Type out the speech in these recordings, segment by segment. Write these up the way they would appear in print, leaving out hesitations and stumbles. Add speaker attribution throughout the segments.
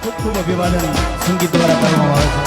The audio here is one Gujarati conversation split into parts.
Speaker 1: ખૂબ ખૂબ અભિવાદન સંગીત દ્વારા કરવામાં આવે છે.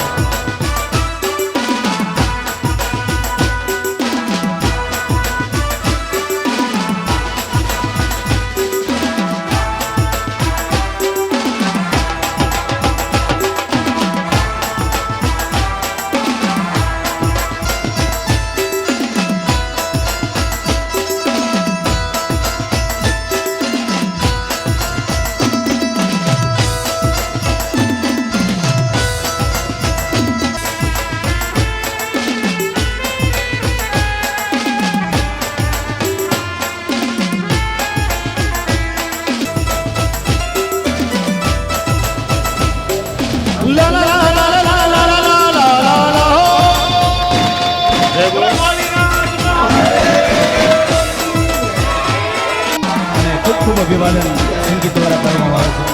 Speaker 1: ખૂબ અભિવાદન સંગીત દ્વારા કરવામાં આવે છે.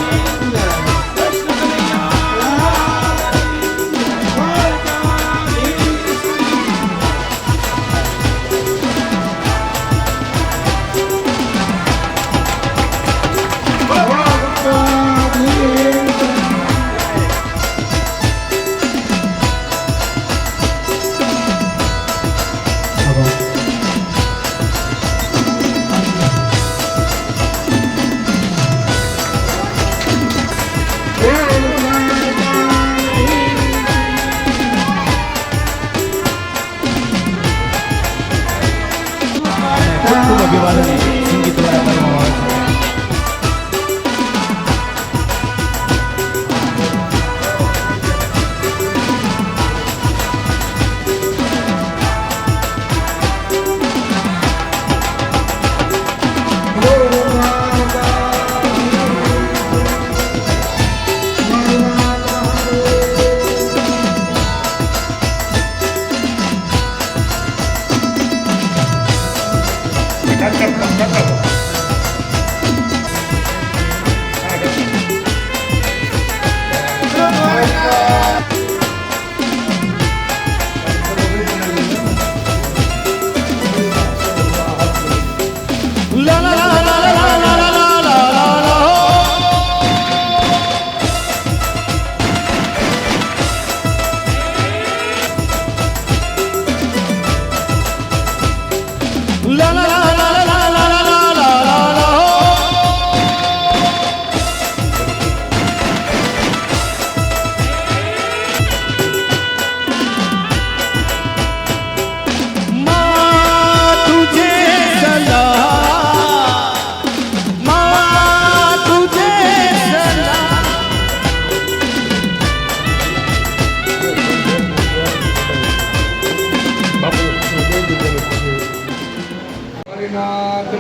Speaker 1: ખૂબ અભિવાદન સંગીત દ્વારા કરવામાં આવે છે.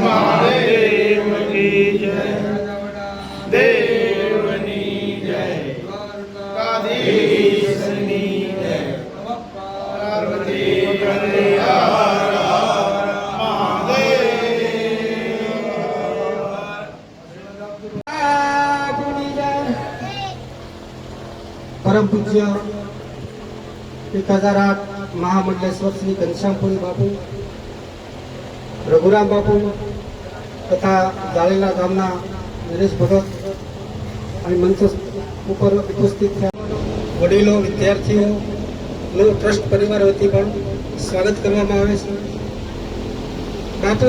Speaker 2: महादेव की जय, देवनी जय, काधीशनी जय, पार्वती कल्याण
Speaker 3: परम पूज्य 1008 महामंडलेश्वर श्री घनश्यामपुरी बापू, रघुराम बापू तथा जालेला गामना नरेश भगत અને મંચ ઉપર ઉપસ્થિત થયા વડીલો, વિદ્યાર્થીઓ, ટ્રસ્ટ પરિવાર વતી પણ સ્વાગત કરવામાં આવે છે. બાપુ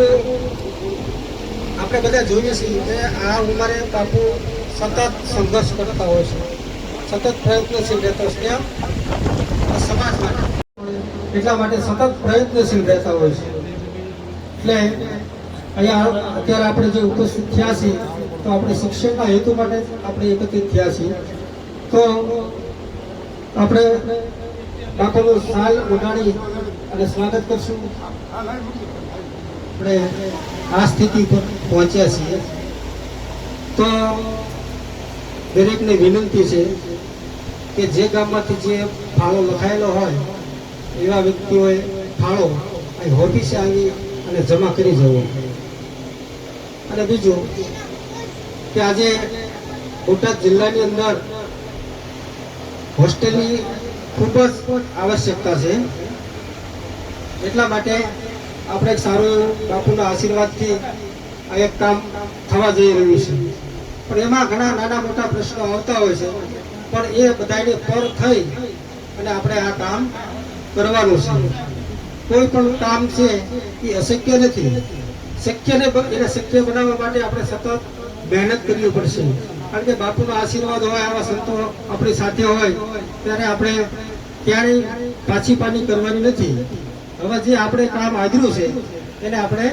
Speaker 3: આપણે બધા જોઈએ છીએ કે આ ઉંમરે બાપુ સતત સંઘર્ષ કરતા હોય છે, સતત પ્રયત્નશીલ રહેતા છે સમાજ માટે, એટલા માટે સતત પ્રયત્નશીલ રહેતા હોય છે. એટલે અહીંયા અત્યારે આપણે જે ઉપસ્થિત થયા છીએ તો આપણે શિક્ષણના હેતુ માટે આપણે એકત્રિત થયા છીએ. તો આપણે બાપાનું સાલ ઉડાડી અને સ્વાગત કરશું. આપણે આ સ્થિતિ પર પહોંચ્યા છીએ તો દરેકને વિનંતી છે કે જે ગામમાંથી જે ફાળો લખાયેલો હોય એવા વ્યક્તિઓએ ફાળો અહીં ઓફિસે આવી અને જમા કરી જવો. અને બીજું કે આજે બોટાદ જિલ્લાની અંદર હોસ્ટેલની ખૂબ જ આવશ્યકતા છે. એટલા માટે આપણે એક સારું બાપુના આશીર્વાદથી આ એક કામ થવા જઈ રહ્યું છે. પણ એમાં ઘણા નાના મોટા પ્રશ્નો આવતા હોય છે, પણ એ બધાને પર થઈ અને આપણે આ કામ કરવાનું છે. કોઈ પણ કામ છે એ અશક્ય નથી. એને શક્ય બનાવવા માટે આપણે સતત મહેનત કરવી પડશે. કારણ કે બાપુનો આશીર્વાદ હોય, આવા સંતો આપણી સાથે હોય ત્યારે આપણે ક્યારેય પાછી પાની કરવાની નથી. હવે જે આપણે કામ આદર્યું છે એને આપણે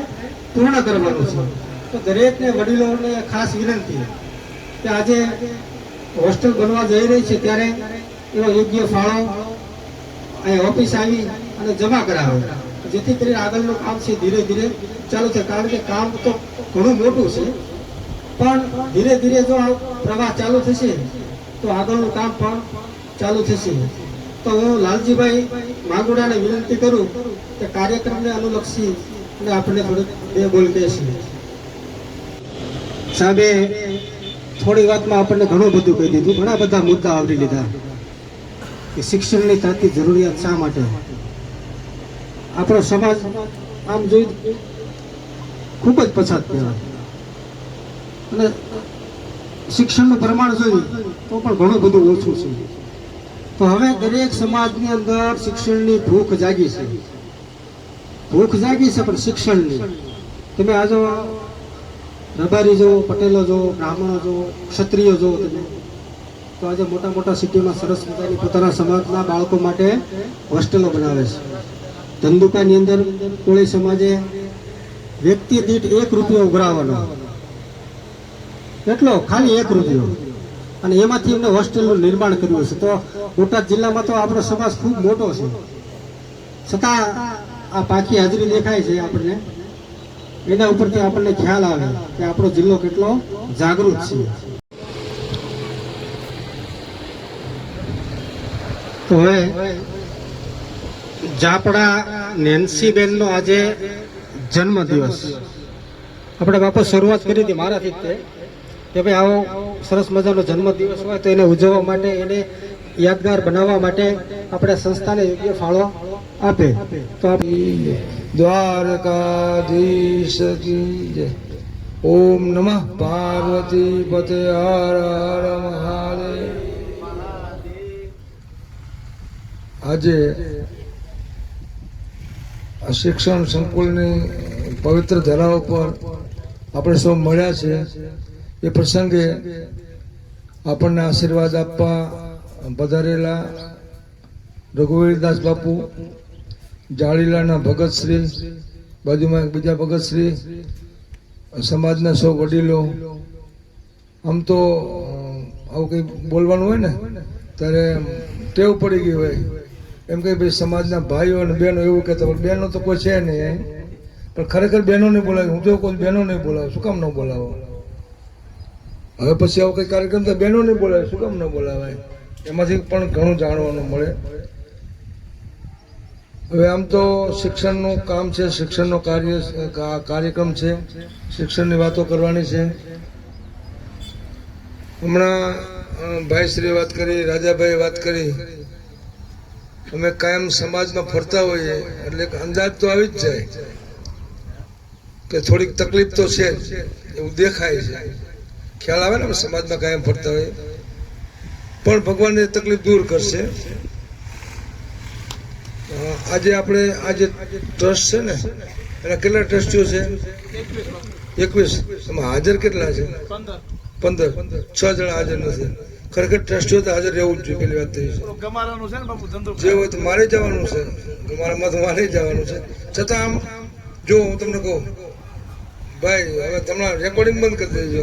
Speaker 3: પૂર્ણ કરવાનું છે. તો દરેકને વડીલોને ખાસ વિનંતી કે આજે હોસ્ટેલ બનવા જઈ રહી છે ત્યારે એવો યોગ્ય ફાળો અહીં ઓફિસ આવી અને જમા કરાવે, જેથી કરીને આગળનું કામ છે ધીરે ધીરે ચાલુ થાય. કારણ કે કામ તો ઘણું મોટું છે, પણ ધીરે ધીરે જો આ પ્રવાહ ચાલુ થશે તો આગળનું કામ પણ ચાલુ થશે. તો હું લાલજીભાઈ માગુડાને વિનંતી કરું કે કાર્યક્રમને અનુલક્ષી અને આપણે થોડીક બે બોલ કહીશું. સાહેબે થોડી વાતમાં આપણને ઘણું બધું કહી દીધું, ઘણા બધા મુદ્દા આવરી લીધા કે શિક્ષણની તાતી જરૂરિયાત શા માટે. આપણો સમાજ આમ જોઈ ખૂબ જ પછાત કહેવાય અને શિક્ષણનું પ્રમાણ જોઈએ તો પણ ઘણું બધું ઓછું છે. તો હવે દરેક સમાજની અંદર શિક્ષણની ભૂખ જાગી છે. ભૂખ જાગી છે પણ શિક્ષણની. તમે આજો રબારી જો, પટેલો જો, બ્રાહ્મણો જો, ક્ષત્રિયો જો, તમે તો આજે મોટા મોટા સિટીમાં સરસ મજાની પોતાના સમાજના બાળકો માટે હોસ્ટેલો બનાવે છે. ધંધુકાની અંદર કોળી સમાજે વ્યક્તિ દીઠ 1 રૂપિયો ઉઘરાવવાનો, એટલો ખાલી 1 રૂપિયો, અને એમાંથી એમને હોસ્ટેલનું નિર્માણ કર્યું છે. તો બોટાદ જિલ્લામાં તો આપણો સમાજ ખૂબ મોટો છે, છતાં આ પાકી હાજરી દેખાય છે આપણને. એના ઉપરથી આપણને ખ્યાલ આવે કે આપણો જિલ્લો કેટલો જાગૃત છે. તો હવે જાપડા નેન્સીબેનનો આજે જન્મદિવસ. આપણે બાપુ શરૂઆત કરી હતી મારાથી જ કે ભાઈ આવો સરસ મજાનો જન્મદિવસ હોય તો એને ઉજવવા માટે, એને યાદગાર બનાવવા માટે આપણે સંસ્થાને યોગ્ય ફાળો આપે. તો
Speaker 2: દ્વારકાધીશ કી જય. ઓમ નમઃ પાર્વતી પતે હર હર મહાદેવ. આજે આ શિક્ષણ સંકુલની પવિત્ર ધરા ઉપર આપણે સૌ મળ્યા છે. એ પ્રસંગે આપણને આશીર્વાદ આપવા પધારેલા રઘુવીરદાસ બાપુ, જાળીલાના ભગતશ્રી, બાજુમાં બીજા ભગતશ્રી, સમાજના સૌ વડીલો. આમ તો આવું કંઈ બોલવાનું હોય ને ત્યારે ટેવ પડી ગઈ હોય એમ કે ભાઈ સમાજના ભાઈઓ અને બહેનો એવું કહેતા હોય. બહેનો તો કોઈ છે નહીં, પણ ખરેખર બહેનો નહીં બોલાવે. હું તો કોઈ બહેનો નહીં બોલાવું, શું કામ ન બોલાવો? હવે પછી આવો કંઈ કાર્યક્રમ તો બહેનો નહીં બોલાવે, શું કામ ન બોલાવાય? એમાંથી પણ ઘણું જાણવાનું મળે. હવે આમ તો શિક્ષણનું કામ છે, શિક્ષણનો કાર્યક્રમ છે, શિક્ષણની વાતો કરવાની છે. હમણાં ભાઈશ્રીએ વાત કરી, રાજાભાઈએ વાત કરી. અમે કાયમ સમાજમાં ફરતા હોઈએ એટલે અંદાજ તો આવી જ જાય કે થોડીક તકલીફ તો છે જ, એવું દેખાય છે. ખ્યાલ આવે ને સમાજમાં કાયમ ફરતા હોય, પણ ભગવાન એ તકલીફ દૂર કરશે. આજે આપણે આજે ટ્રસ્ટ છે ને, એના કેટલા ટ્રસ્ટીઓ છે? 21. એમાં હાજર કેટલા છે? 15. 6 જણા હાજર નથી. ખરેખર ટ્રસ્ટીઓ તો હાજર રહેવું જ જોઈએ. પેલી વાત થઈ છે, જે હોય તો મારે જવાનું છે, મારામાં તો મારે જવાનું છે. છતાં આમ જો હું તમને કહું ભાઈ, હવે તમારા રેકોર્ડિંગ બંધ કરી દેજો.